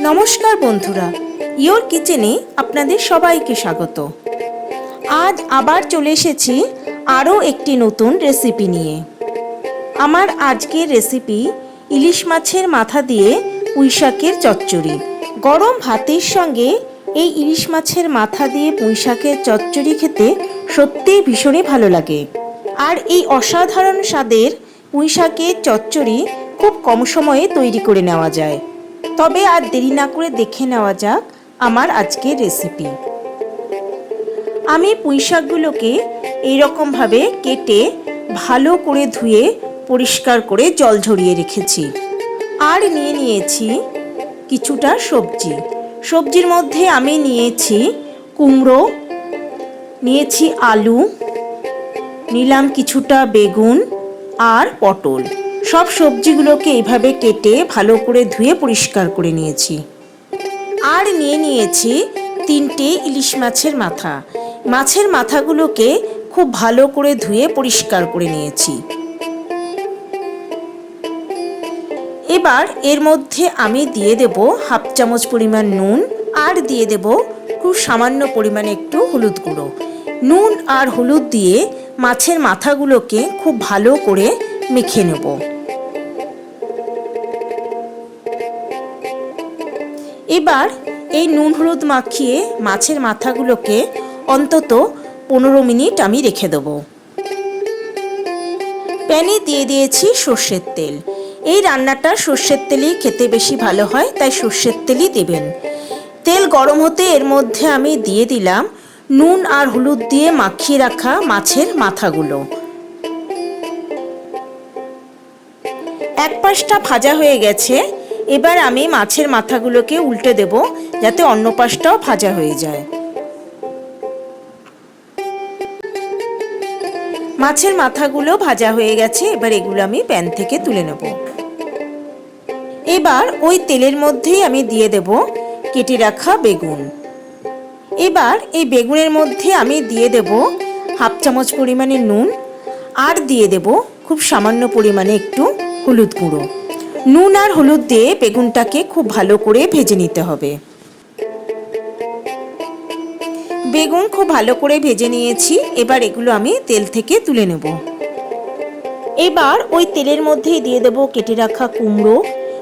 নমস্কার বন্ধুরা, ইয়োর কিচেনে আপনাদের সবাইকে স্বাগত। আজ আবার চলে এসেছি আরও একটি নতুন রেসিপি নিয়ে। আমার আজকের রেসিপি ইলিশ মাছের মাথা দিয়ে পুঁইশাকের চচ্চড়ি। গরম ভাতের সঙ্গে এই ইলিশ মাছের মাথা দিয়ে পুঁইশাকের চচ্চড়ি খেতে সত্যিই ভীষণই ভালো লাগে। আর এই অসাধারণ স্বাদের পুঁইশাকের চচ্চড়ি খুব কম সময়ে তৈরি করে নেওয়া যায়। তবে আর দেরি না করে দেখে নেওয়া যাক আমার আজকের রেসিপি। আমি পুঁইশাকগুলোকে এইরকমভাবে কেটে ভালো করে ধুয়ে পরিষ্কার করে জল ঝরিয়ে রেখেছি। আর নিয়েছি কিছুটা সবজি। সবজির মধ্যে আমি নিয়েছি কুমড়ো, নিয়েছি আলু, নিলাম কিছুটা বেগুন আর পটল। সব সবজিগুলোকে এইভাবে কেটে ভালো করে ধুয়ে পরিষ্কার করে নিয়েছি। আর নিয়েছি 3টে ইলিশ মাছের মাথা। মাছের মাথাগুলোকে খুব ভালো করে ধুয়ে পরিষ্কার করে নিয়েছি। এবার এর মধ্যে আমি দিয়ে দেব হাফ চামচ পরিমাণ নুন, আর দিয়ে দেব খুব সামান্য পরিমাণে একটু হলুদ গুঁড়ো। নুন আর হলুদ দিয়ে মাছের মাথাগুলোকে খুব ভালো করে মেখে নেব। এবার এই নুন হলুদ মাখিয়ে মাছের মাথাগুলোকে অন্তত 15 মিনিট আমি রেখে দেব। প্যানে দিয়ে দিয়েছি সর্ষের তেল। এই রান্নাটা সর্ষের তেলেই খেতে বেশি ভালো হয়, তাই সর্ষের তেলই দেবেন। তেল গরম হতে এর মধ্যে আমি দিয়ে দিলাম নুন আর হলুদ দিয়ে মাখিয়ে রাখা মাছের মাথাগুলো। এক পাশটা ভাজা হয়ে গেছে। এবার আমি মাছের মাথাগুলোকে উল্টে দেব যাতে অন্য পাশটাও ভাজা হয়ে যায়। মাছের মাথাগুলো ভাজা হয়ে গেছে। এবার এগুলো আমি প্যান থেকে তুলে নেব। এবার ওই তেলের মধ্যেই আমি দিয়ে দেব কেটে রাখা বেগুন। এবার এই বেগুনের মধ্যে আমি দিয়ে দেব হাফ চামচ পরিমাণে নুন, আর দিয়ে দেব খুব সামান্য পরিমাণে একটু হলুদ গুঁড়ো। নুন আর হলুদ দিয়ে বেগুনটাকে খুব ভালো করে ভেজে নিতে হবে। বেগুন খুব ভালো করে ভেজে নিয়েছি। এবার এগুলো আমি তেল থেকে তুলে নেব। এবার ওই তেলের মধ্যেই দিয়ে দেব কেটে রাখা কুমড়ো,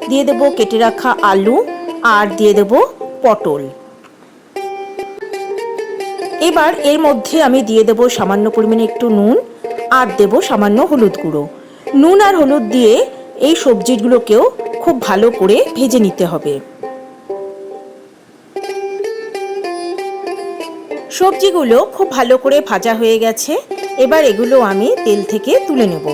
দিয়ে দেব কেটে রাখা আলু, আর দিয়ে দেব পটল। এবার এর মধ্যে আমি দিয়ে দেব সামান্য পরিমাণে একটু নুন, আর দেব সামান্য হলুদ গুঁড়ো। নুন আর হলুদ দিয়ে এই সবজিগুলোকেও খুব ভালো করে ভেজে নিতে হবে। সবজিগুলো খুব ভালো করে ভাজা হয়ে গেছে। এবার এগুলো আমি তেল থেকে তুলে নেব।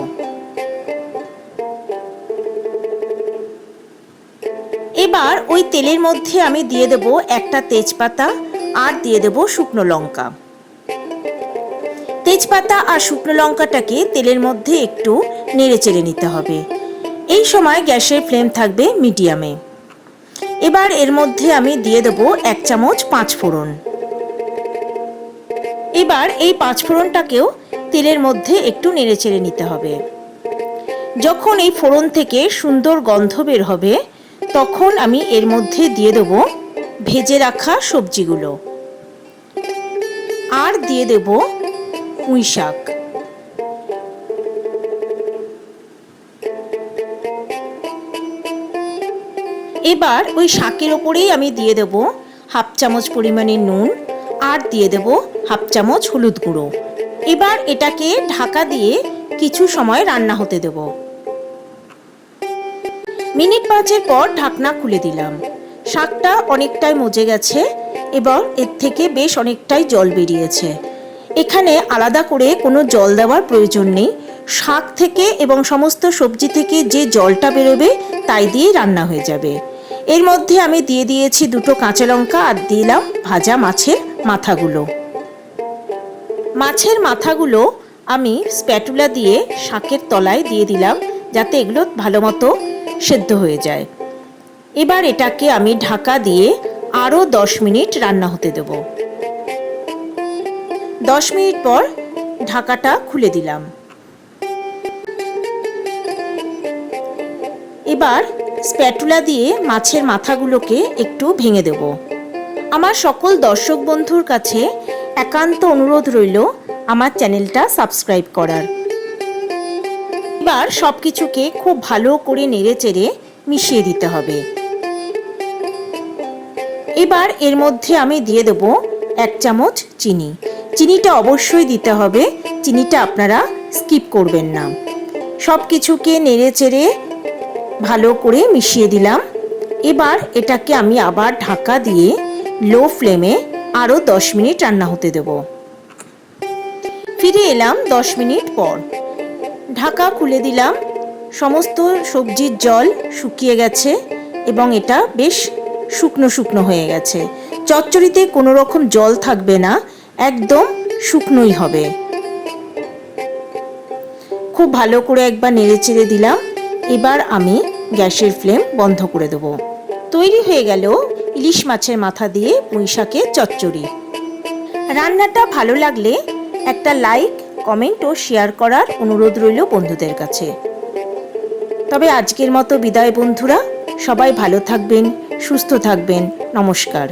এবার ওই তেলের মধ্যে আমি দিয়ে দেব একটা তেজপাতা, আর দিয়ে দেব শুকনো লঙ্কা। তেজপাতা আর শুকনো লঙ্কাটাকে তেলের মধ্যে একটু নেড়ে চেড়ে নিতে হবে। এই সময় গ্যাসের ফ্লেম থাকবে মিডিয়ামে। এবার এর মধ্যে আমি দিয়ে দেব 1 চামচ 5 ফোড়ন। এবার এই 5 ফোড়নটাকেও তেলের মধ্যে একটু নেড়ে চেড়ে নিতে হবে। যখন এই ফোড়ন থেকে সুন্দর গন্ধ বের হবে, তখন আমি এর মধ্যে দিয়ে দেব ভেজে রাখা সবজিগুলো, আর দিয়ে দেব পুঁইশাক। এবার ওই শাকের ওপরেই আমি দিয়ে দেব হাফ চামচ পরিমাণে নুন, আর দিয়ে দেব হাফ চামচ হলুদ গুঁড়ো। এবার এটাকে ঢাকা দিয়ে কিছু সময় রান্না হতে দেব। মিনিট 5 পর ঢাকনা খুলে দিলাম। শাকটা অনেকটাই মজে গেছে। এবার এর থেকে বেশ অনেকটাই জল বেরিয়েছে। এখানে আলাদা করে কোনো জল দেওয়ার প্রয়োজন নেই। শাক থেকে এবং সমস্ত সবজি থেকে যে জলটা বেরোবে তাই দিয়ে রান্না হয়ে যাবে। এর মধ্যে আমি দিয়ে দিয়েছি 2টো কাঁচা লঙ্কা, আর দিলাম ভাজা মাছের মাথাগুলো। মাছের মাথাগুলো আমি স্প্যাটুলা দিয়ে শাকের তলায় দিয়ে দিলাম যাতে এগুলো ভালো মতো সেদ্ধ হয়ে যায়। এবার এটাকে আমি ঢাকা দিয়ে আরও 10 মিনিট রান্না হতে দেব। 10 মিনিট পর ঢাকাটা খুলে দিলাম। এবার স্প্যাটুলা দিয়ে মাছের মাথাগুলোকে একটু ভেঙে দেব। আমার সকল দর্শক বন্ধুর কাছে একান্ত অনুরোধ রইল আমার চ্যানেলটা সাবস্ক্রাইব করার। এবার সব কিছুকে খুব ভালো করে নেড়ে চেড়ে মিশিয়ে দিতে হবে। এবার এর মধ্যে আমি দিয়ে দেব 1 চামচ চিনি। চিনিটা অবশ্যই দিতে হবে, চিনিটা আপনারা স্কিপ করবেন না। সব কিছুকে নেড়ে চেড়ে ভালো করে মিশিয়ে দিলাম। এবার এটাকে আমি আবার ঢাকা দিয়ে লো ফ্লেমে আরও 10 মিনিট রান্না হতে দেব। ফিরে এলাম 10 মিনিট পর। ঢাকা খুলে দিলাম। সমস্ত সবজির জল শুকিয়ে গেছে এবং এটা বেশ শুকনো শুকনো হয়ে গেছে। চচ্চড়িতে কোনো রকম জল থাকবে না, একদম শুকনোই হবে। খুব ভালো করে একবার নেড়ে চেড়ে দিলাম। এবার আমি গ্যাসের ফ্লেম বন্ধ করে দেব। তৈরি হয়ে গেল ইলিশ মাছের মাথা দিয়ে পুঁইশাকের চচ্চড়ি। রান্নাটা ভালো লাগলে একটা লাইক, কমেন্ট ও শেয়ার করার অনুরোধ রইল বন্ধুদের কাছে। তবে আজকের মতো বিদায় বন্ধুরা, সবাই ভালো থাকবেন, সুস্থ থাকবেন। নমস্কার।